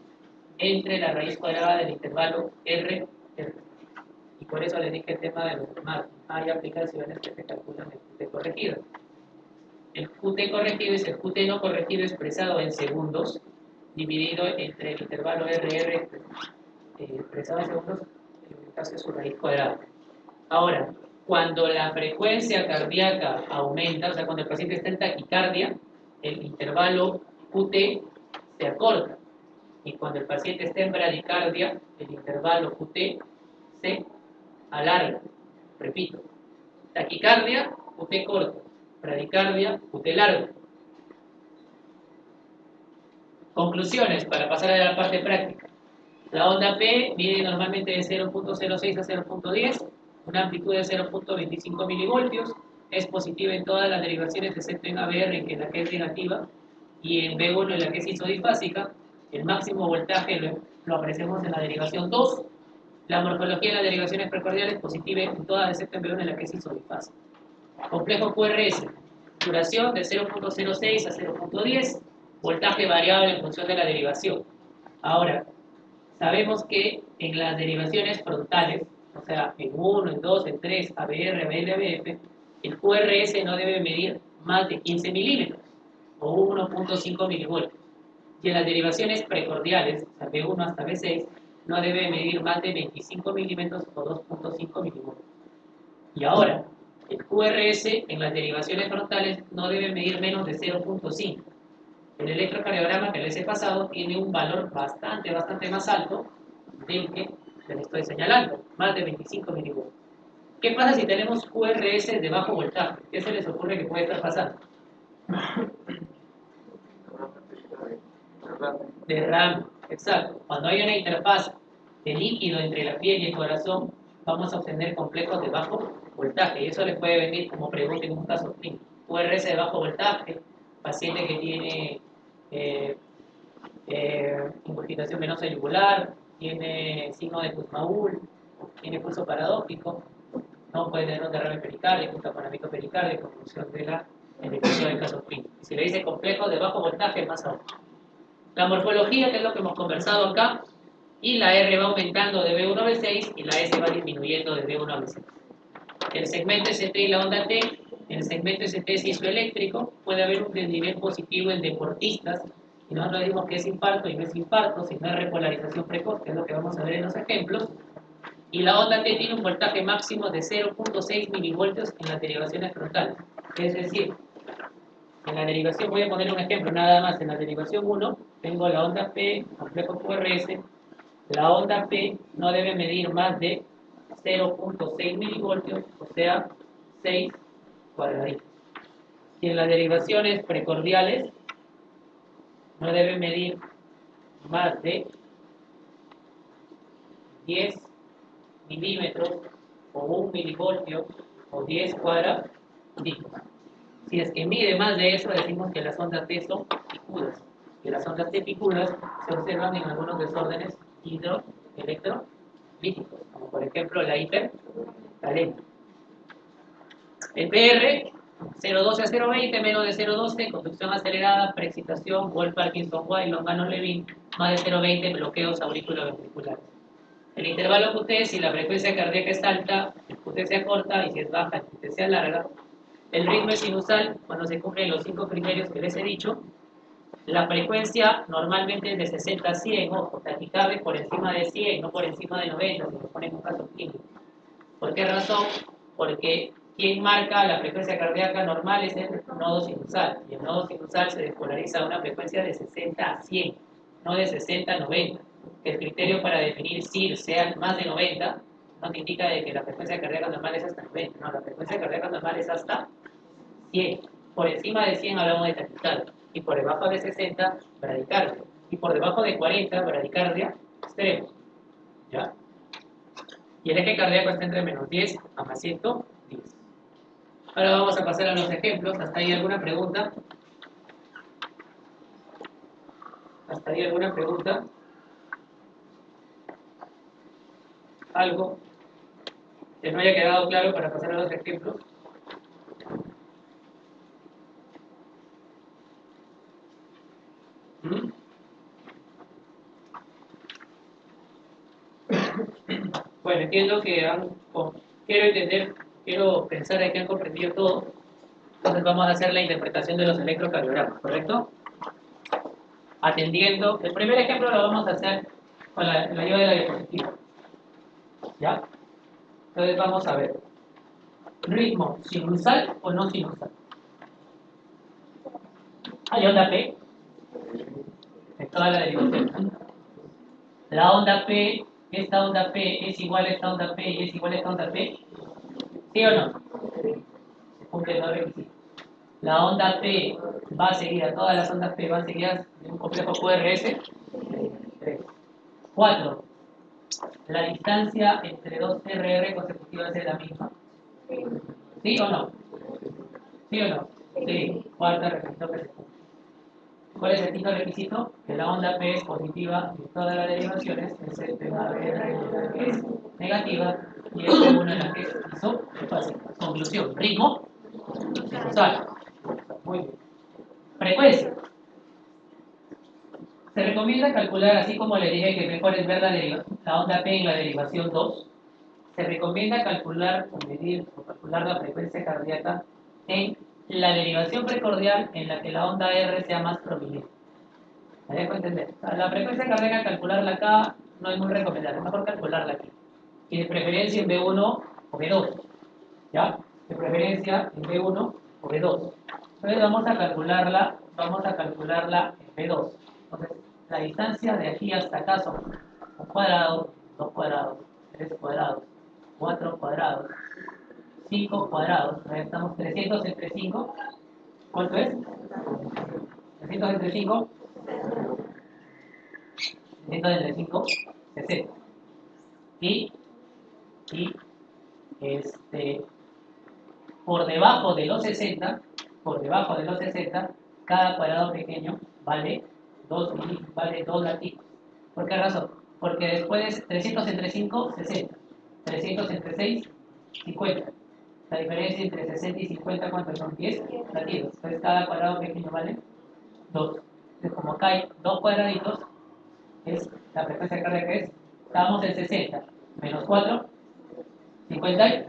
[SPEAKER 1] entre la raíz cuadrada del intervalo R. Y por eso les dije el tema de los demás. Hay aplicaciones que se calculan el QT corregido. El QT corregido es el QT no corregido expresado en segundos, dividido entre el intervalo RR expresado en segundos, en el caso de su raíz cuadrada. Ahora, cuando la frecuencia cardíaca aumenta, o sea, cuando el paciente está en taquicardia, el intervalo QT se acorta. Y cuando el paciente está en bradicardia, el intervalo QT se alarga. Repito, taquicardia, QT corto. Bradicardia, QT largo. Conclusiones para pasar a la parte práctica. La onda P mide normalmente de 0.06 a 0.10, una amplitud de 0.25 milivoltios, es positiva en todas las derivaciones excepto en ABR, en la que es negativa, y en B1 en la que es isodifásica. El máximo voltaje lo apreciamos en la derivación 2, La morfología de las derivaciones precordiales positiva en todas excepto en B1 en la que se hizo bifase. Complejo QRS, duración de 0.06 a 0.10, voltaje variable en función de la derivación. Ahora, sabemos que en las derivaciones frontales, o sea, en 1, en 2, en 3, ABR, ABL, ABF, el QRS no debe medir más de 15 milímetros o 1.5 milivoltios. Y en las derivaciones precordiales, o sea, B1 hasta B6, no debe medir más de 25 milímetros o 2.5 milivoltios. Y ahora, el QRS en las derivaciones frontales no debe medir menos de 0.5. El electrocardiograma que les he pasado tiene un valor bastante más alto del que les estoy señalando, más de 25 milivoltios. ¿Qué pasa si tenemos QRS de bajo voltaje? ¿Qué se les ocurre que puede estar pasando? Derrame, exacto. Cuando hay una interfaz de líquido entre la piel y el corazón, vamos a obtener complejos de bajo voltaje. Y eso les puede venir como pregunta en un caso clínico. QRS de bajo voltaje, paciente que tiene ingurgitación venosa yugular, tiene signo de Kussmaul, tiene pulso paradójico, no puede tener un derrame pericárdico, un taponamiento pericárdico en función de la ejecución del caso clínico. Si le dice complejo de bajo voltaje, más aún. La morfología, que es lo que hemos conversado acá, y la R va aumentando de B1 a B6 y la S va disminuyendo de B1 a B6. El segmento ST y la onda T, en el segmento ST eléctrico, puede haber un desnivel positivo en deportistas, y nosotros decimos que es infarto y no es infarto, sino es repolarización precoz, que es lo que vamos a ver en los ejemplos. Y la onda T tiene un voltaje máximo de 0.6 milivoltios en las derivaciones frontales. Es decir, en la derivación, voy a poner un ejemplo nada más, en la derivación 1 tengo la onda P, complejo QRS, la onda P no debe medir más de 0.6 milivoltios, o sea, 6 cuadraditos. Y en las derivaciones precordiales no debe medir más de 10 milímetros o 1 milivoltio o 10 cuadraditos. Si es que mide más de eso, decimos que las ondas T son picudas. Y las ondas T picudas se observan en algunos desórdenes hidroelectrolíticos, como por ejemplo la hipercalemia. El PR, 0.12 a 0.20, menos de 0.12, conducción acelerada, preexcitación, Wolff-Parkinson-White, Longano-Levin, más de 0.20, bloqueos auriculoventriculares. El intervalo QT, si la frecuencia cardíaca es alta, el QT sea corta, y si es baja, el QT sea larga. El ritmo es sinusal cuando se cumplen los 5 criterios que les he dicho. La frecuencia normalmente es de 60 a 100, ojo, taquicardia por encima de 100, no por encima de 90, si lo ponen en un caso clínico. ¿Por qué razón? Porque quien marca la frecuencia cardíaca normal es el nodo sinusal, y el nodo sinusal se despolariza a una frecuencia de 60 a 100, no de 60 a 90. Que el criterio para definir si sea más de 90 no te indica de que la frecuencia cardíaca normal es hasta 90, no, la frecuencia cardíaca normal es hasta 100. Por encima de 100 hablamos de taquicardia, y por debajo de 60, bradicardia, y por debajo de 40, bradicardia extrema. ¿Ya? Y el eje cardíaco está entre menos 10 a más 110. Ahora vamos a pasar a los ejemplos. ¿Hasta ahí alguna pregunta? ¿Hasta ahí alguna pregunta? ¿Algo que no haya quedado claro para pasar a los ejemplos? ¿Mm? Bueno, entiendo que quiero pensar en que han comprendido todo. Entonces vamos a hacer la interpretación de los electrocardiogramas, ¿correcto? Atendiendo, el primer ejemplo lo vamos a hacer con la ayuda de la diapositiva. ¿Ya? Entonces vamos a ver. Ritmo, sinusal o no sinusal. Hay onda P en toda la derivación. La onda P, esta onda P es igual a esta onda P y es igual a esta onda P. ¿Sí o no? Se cumplen los requisitos. La onda P va a seguir a todas las ondas P, van seguidas de un complejo QRS. 4. La distancia entre dos RR consecutivas es la misma. ¿Sí o no? ¿Sí o no? Sí. Cuarta requisito que se cumple. ¿Cuál es el quinto requisito? Que la onda P es positiva en todas las derivaciones, excepto en ABR, en la que es negativa, y en P1 en la que es fácil. Conclusión, ritmo sinusal. Muy bien. Frecuencia. Se recomienda calcular, así como le dije que mejor es ver la onda P en la derivación 2, se recomienda calcular o medir o calcular la frecuencia cardíaca en la derivación precordial en la que la onda R sea más prominente. ¿Me dejo entender? O sea, la frecuencia cardíaca, calcularla acá no es muy recomendable, es mejor calcularla aquí. Y de preferencia en B1 o B2. ¿Ya? De preferencia en B1 o B2. Entonces vamos a calcularla en B2. Entonces, la distancia de aquí hasta acá son 1 cuadrado, 2 cuadrados, 3 cuadrados, 4 cuadrados, 5 cuadrados. Ahí estamos 300 entre 5. ¿Cuánto es? 300 entre 5. 300 entre 5, 60. Y por debajo de los 60, cada cuadrado pequeño vale 2 latidos. ¿Por qué razón? Porque después de 300 entre 5, 60. 300 entre 6, 50. La diferencia entre 60 y 50, ¿cuántos son? 10 latidos. Entonces cada cuadrado pequeño vale 2. Entonces como acá hay 2 cuadraditos, es la frecuencia cardíaca es, estábamos en 60, menos 4, 50 y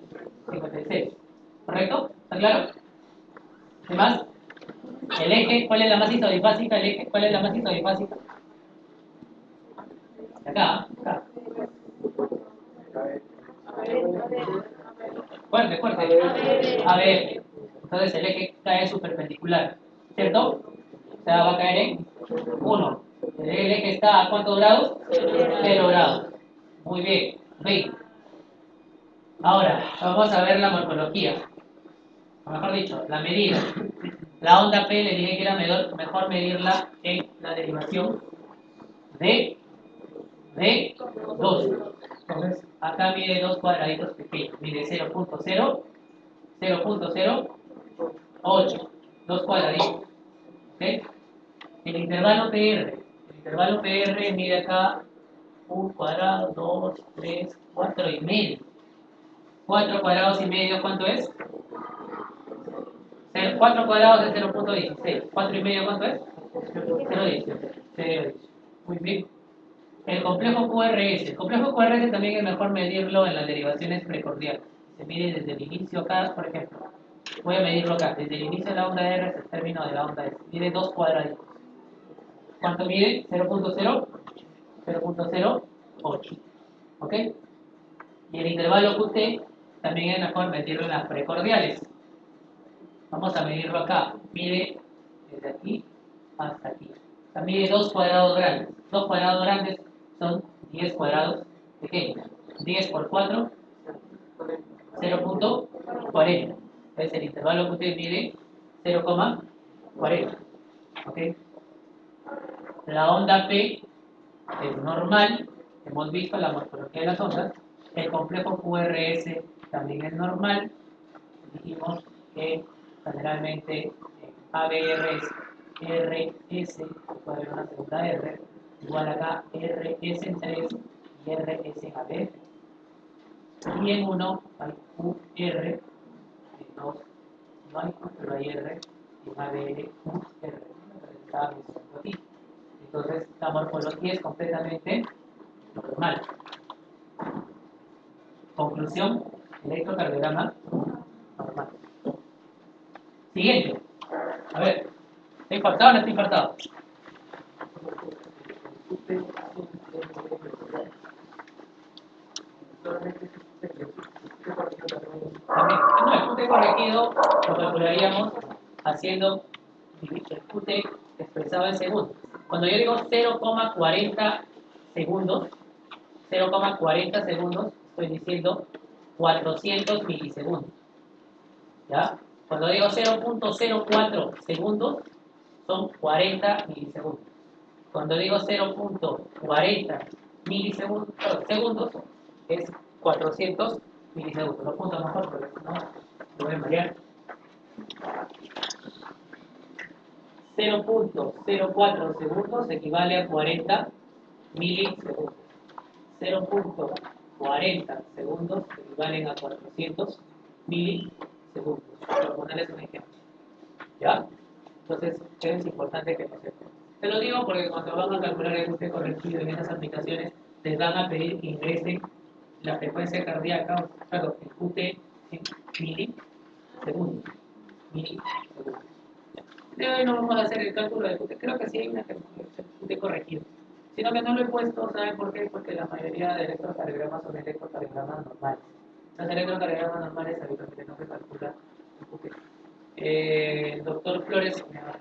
[SPEAKER 1] 56. ¿Correcto? ¿Está claro? ¿Qué más? El eje, ¿cuál es la más isodifásica? El eje, ¿cuál es la más isodifásica? Acá. Fuerte. ABF. Entonces el eje cae su perpendicular, ¿cierto? O sea, va a caer en 1. El eje está a ¿cuántos grados? 0 grados. Muy bien. Bien. Ahora, vamos a ver la morfología. O mejor dicho, la medida. La onda P le dije que era mejor medirla en la derivación de 2. Entonces, acá mide 2 cuadraditos pequeños. Mide 0.08. 2 cuadraditos. ¿Ok? El intervalo PR mide acá 1 cuadrado, 2, 3, 4 y medio. 4 cuadrados y medio, ¿cuánto es? 4 cuadrados es 0.16. 4 y medio, ¿cuánto es? 0.18. Muy bien. El complejo QRS. El complejo QRS también es mejor medirlo en las derivaciones precordiales. Se mide desde el inicio acá, por ejemplo. Voy a medirlo acá. Desde el inicio de la onda R hasta el término de la onda S. Mide 2 cuadraditos. ¿Cuánto mide? 0.08. ¿Ok? Y el intervalo QT también es mejor medirlo en las precordiales. Vamos a medirlo acá. Mide desde aquí hasta aquí. O sea, mide 2 cuadrados grandes. 2 cuadrados grandes son 10 cuadrados pequeños. 10 por 4, 0.40. Entonces el intervalo que usted mide 0,40. ¿Ok? La onda P es normal. Hemos visto la morfología de las ondas. El complejo QRS también es normal. Dijimos que generalmente ABR es RS, puede haber una segunda R, igual acá RS en 3 y RS en ABR. Y en 1 hay QR, en 2 no hay Q, pero hay R, y en ABR QR. Estaba mencionando aquí. Entonces, la morfología es completamente normal. Conclusión, electrocardiograma normal. Siguiente. A ver, ¿está infartado o no está infartado? También. No, el QT corregido lo calcularíamos haciendo el QT expresado en segundos. Cuando yo digo 0,40 segundos, 0,40 segundos, estoy diciendo 400 milisegundos. ¿Ya? Cuando digo 0.04 segundos, son 40 milisegundos. Cuando digo 0.40 milisegundos, es 400 milisegundos. Lo punto mejor porque si no, lo voy a marear. 0.04 segundos equivale a 40 milisegundos. 0.40 segundos equivalen a 400 milisegundos. Por ponerles un ejemplo. ¿Ya? Entonces, es importante que lo sepan. Te lo digo porque cuando van a calcular el ajuste correctivo en esas aplicaciones, les van a pedir que ingresen la frecuencia cardíaca, claro, el QT en milisegundos. Milisegundos. De hoy no vamos a hacer el cálculo del QT, creo que sí hay una QT corregido. Sino que no lo he puesto, ¿saben por qué? Porque la mayoría de electrocardiogramas son electrocardiogramas normales. Los electrocardiogramas normales habitualmente no se calcula el QT. El doctor Flores me da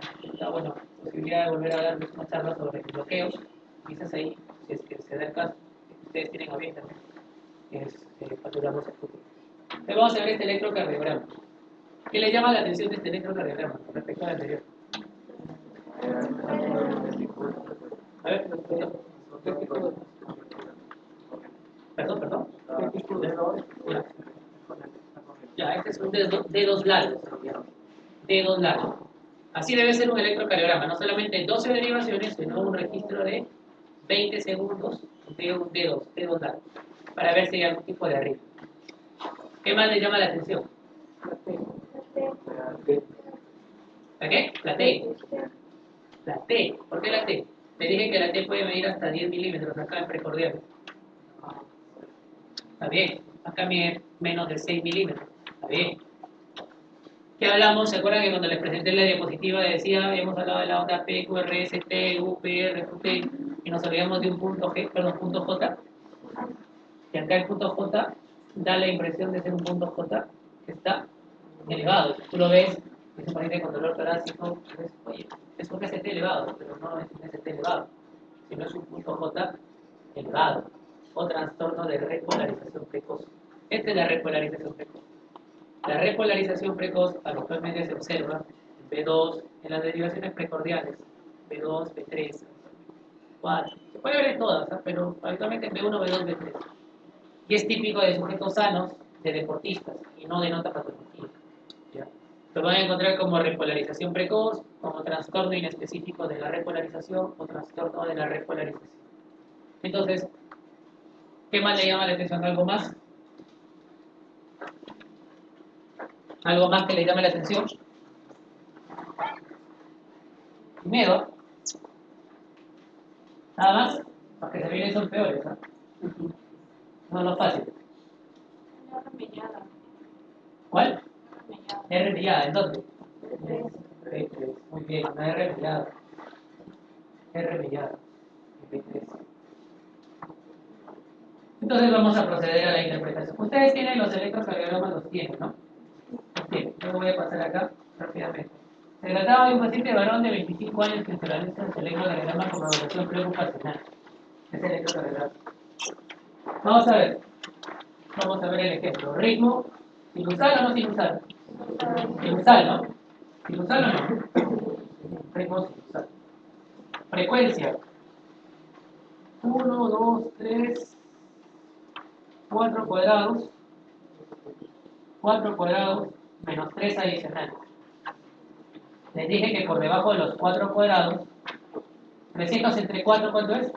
[SPEAKER 1] posibilidad de volver a darles una charla sobre bloqueos. Quizás ahí, si es que se da el caso, ustedes tienen a bien también, calculamos el futuro. Entonces vamos a ver este electrocardiograma. ¿Qué le llama la atención de este electrocardiograma con respecto al anterior? A ver, perdón. Ya, este es un dedos largos. Dedos largos. Así debe ser un electrocardiograma, no solamente 12 derivaciones, sino un registro de 20 segundos de un dedos largos, para ver si hay algún tipo de arritmia. ¿Qué más le llama la atención? ¿La qué? La T. La T. ¿Por qué la T? Me dije que la T puede medir hasta 10 milímetros acá en precordial. Está bien. Acá mide menos de 6 milímetros. Está bien. ¿Qué hablamos? ¿Se acuerdan que cuando les presenté la diapositiva decía, habíamos hablado de la onda P, QRS, T, U, P, R, QT, y nos olvidamos de un punto punto J? Y acá el punto J da la impresión de ser un punto J que está elevado. Tú lo ves, y se parece con dolor torácico, oye, es un ST elevado, pero no es un ST elevado, sino es un punto J elevado, o trastorno de repolarización precoz. Esta es la repolarización precoz. La repolarización precoz habitualmente se observa en B2, en las derivaciones precordiales, B2, B3, 4. Se puede ver en todas, ¿eh? Pero habitualmente en B1, B2, B3. Y es típico de sujetos sanos, de deportistas, y no denota patología. ¿Ya? Lo van a encontrar como repolarización precoz, como trastorno inespecífico de la repolarización o trastorno de la repolarización. Entonces, ¿qué más le llama la atención? ¿Algo más? ¿Algo más que le llame la atención? Miedo. Nada más. Los que se vienen son peores, ¿no? No, no es fácil. ¿Cuál? R mellada. ¿En dónde? Muy bien, una R mellada. R mellada. Entonces vamos a proceder a la interpretación. Ustedes tienen los electrocardiogramas, los tienen, ¿no? Los tienen. Yo voy a pasar acá rápidamente. Se trataba de un paciente varón de 25 años que se realiza el electrocardiograma con evaluación preocupacional. Es el electrocardiograma. Vamos a ver. Vamos a ver el ejemplo. Ritmo, sinusal o no sinusal. Sinusal, ¿no? Sinusal o no. Ritmo sinusal. Frecuencia. 1, 2, 3, 4 cuadrados. 4 cuadrados menos 3 adicionales. Les dije que por debajo de los 4 cuadrados, 300 entre 4, ¿cuánto es?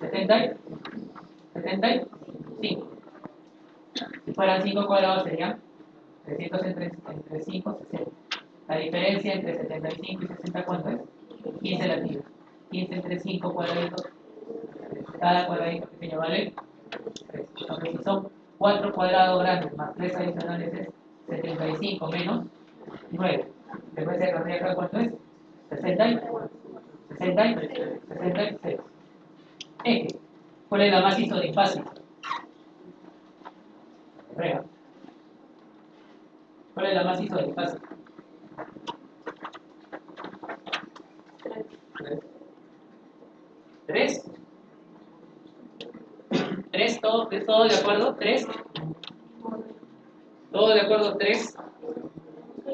[SPEAKER 1] 75. Si fueran 5 cuadrados serían 300 entre 5, 60. La diferencia entre 75 y 60, ¿cuánto es? 15 latidos. 15 entre 5 cuadraditos. Cada cuadradito pequeño vale 3. Entonces, si son 4 cuadrados grandes más 3 adicionales es 75 menos 9. Después de cardíaca, ¿cuánto es? 66. Eje. ¿Cuál es la más isodifácil? Rega. ¿Cuál es la más isodifácil? 3. 3, todo de acuerdo, 3. Todo de acuerdo, 3.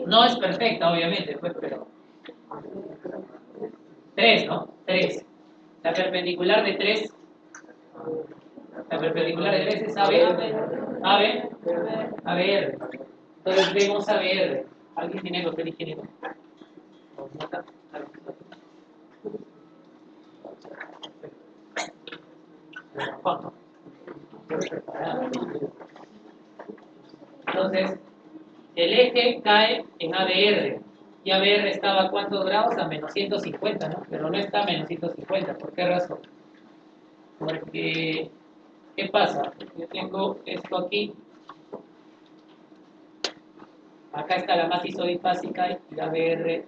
[SPEAKER 1] No es perfecta, obviamente, pues, pero 3, ¿no? 3. La perpendicular de 3. La perpendicular de 3 es AB. ABR. Entonces vemos ABR. ¿Alguien tiene papel higiénico? Entonces, el eje cae en ABR. Y ABR estaba a ¿cuántos grados? A menos 150, ¿no? Pero no está a menos 150. ¿Por qué razón? Porque, ¿qué pasa? Yo tengo esto aquí. Acá está la matriz bifásica y la ABR.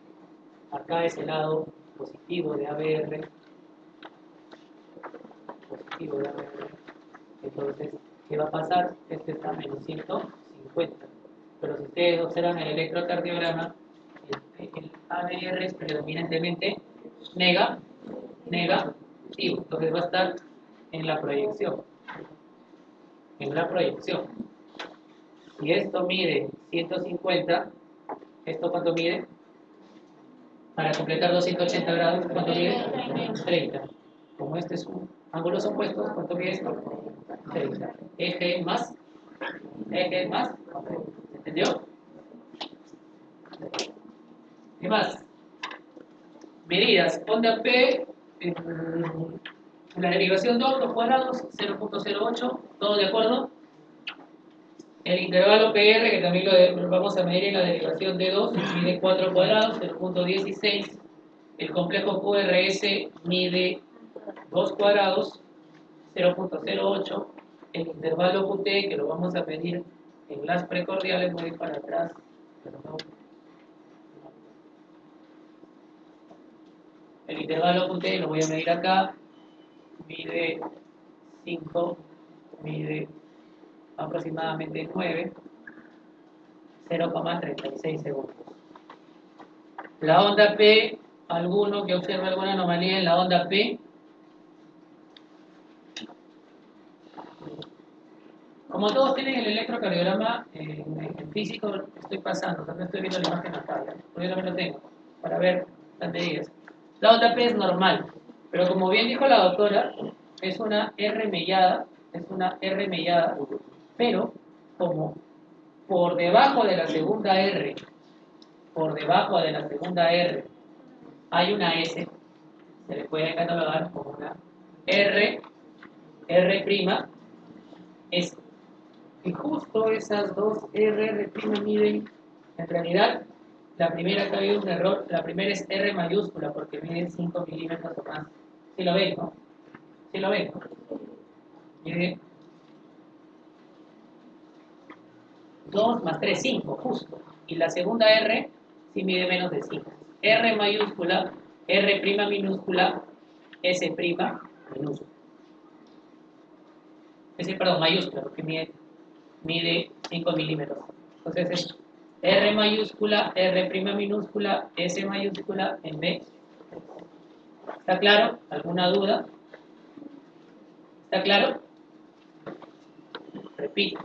[SPEAKER 1] Acá es el lado positivo de ABR. Positivo de ABR. Entonces, ¿qué va a pasar? Este está a menos 150. Pero si ustedes observan el electrocardiograma, el ABR es predominantemente negativo. Entonces va a estar en la proyección. En la proyección. Si esto mide 150, ¿esto cuánto mide? Para completar 280 grados, ¿cuánto mide? 30. Como este es un ángulos opuestos, ¿cuánto mide esto? 30. Eje más. ¿Entendió? ¿Qué más? Medidas. Onda P, la derivación 2, los cuadrados, 0.08, ¿todo de acuerdo? El intervalo PR, que también lo vamos a medir en la derivación de 2, mide 4 cuadrados, 0.16. El complejo QRS mide 2 cuadrados, 0.08. El intervalo QT, que lo vamos a medir en las precordiales, voy a ir para atrás, pero no. El intervalo QT lo voy a medir acá, mide 5, mide aproximadamente 9, 0,36 segundos. La onda P, ¿alguno que observe alguna anomalía en la onda P? Como todos tienen el electrocardiograma en físico, estoy pasando, también estoy viendo la imagen acá, porque yo también lo tengo, para ver las medidas. La onda P es normal, pero como bien dijo la doctora, es una R mellada, pero como por debajo de la segunda R, hay una S, se le puede catalogar como una R' S. Y justo esas dos R' miden, en realidad, la primera acá hay un error, la primera es R mayúscula porque mide 5 milímetros o más. ¿Sí lo ven, no? ¿Sí lo ven? Mide 2 más 3, 5, justo. Y la segunda R sí mide menos de 5. R mayúscula, R' minúscula, S' minúscula. Perdón, mayúscula, porque mide 5 milímetros. Entonces es R mayúscula, R' minúscula, S mayúscula en B. ¿Está claro? ¿Alguna duda? ¿Está claro? Repito.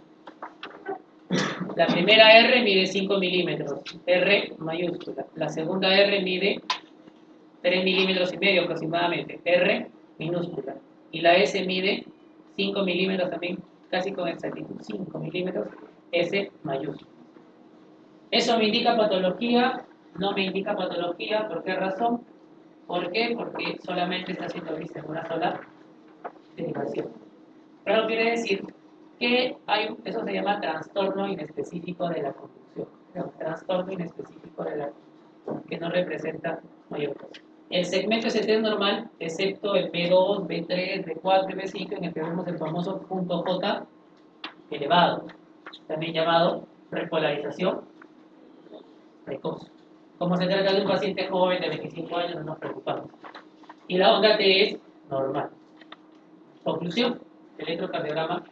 [SPEAKER 1] La primera R mide 5 milímetros, R mayúscula. La segunda R mide 3 milímetros y medio aproximadamente, R minúscula. Y la S mide 5 milímetros también, casi con exactitud, 5 milímetros, S mayúscula. ¿Eso me indica patología? No me indica patología. ¿Por qué razón? ¿Por qué? Porque solamente está siendo vista en una sola derivación. Pero quiere decir que hay, eso se llama trastorno inespecífico de la conducción. Trastorno inespecífico de la conducción, que no representa mayor cosa. El segmento ST es normal, excepto el B2, B3, B4 y B5, en el que vemos el famoso punto J elevado, también llamado repolarización precoz. Como se trata de un paciente joven de 25 años, no nos preocupamos. Y la onda T es normal. Conclusión, el electrocardiograma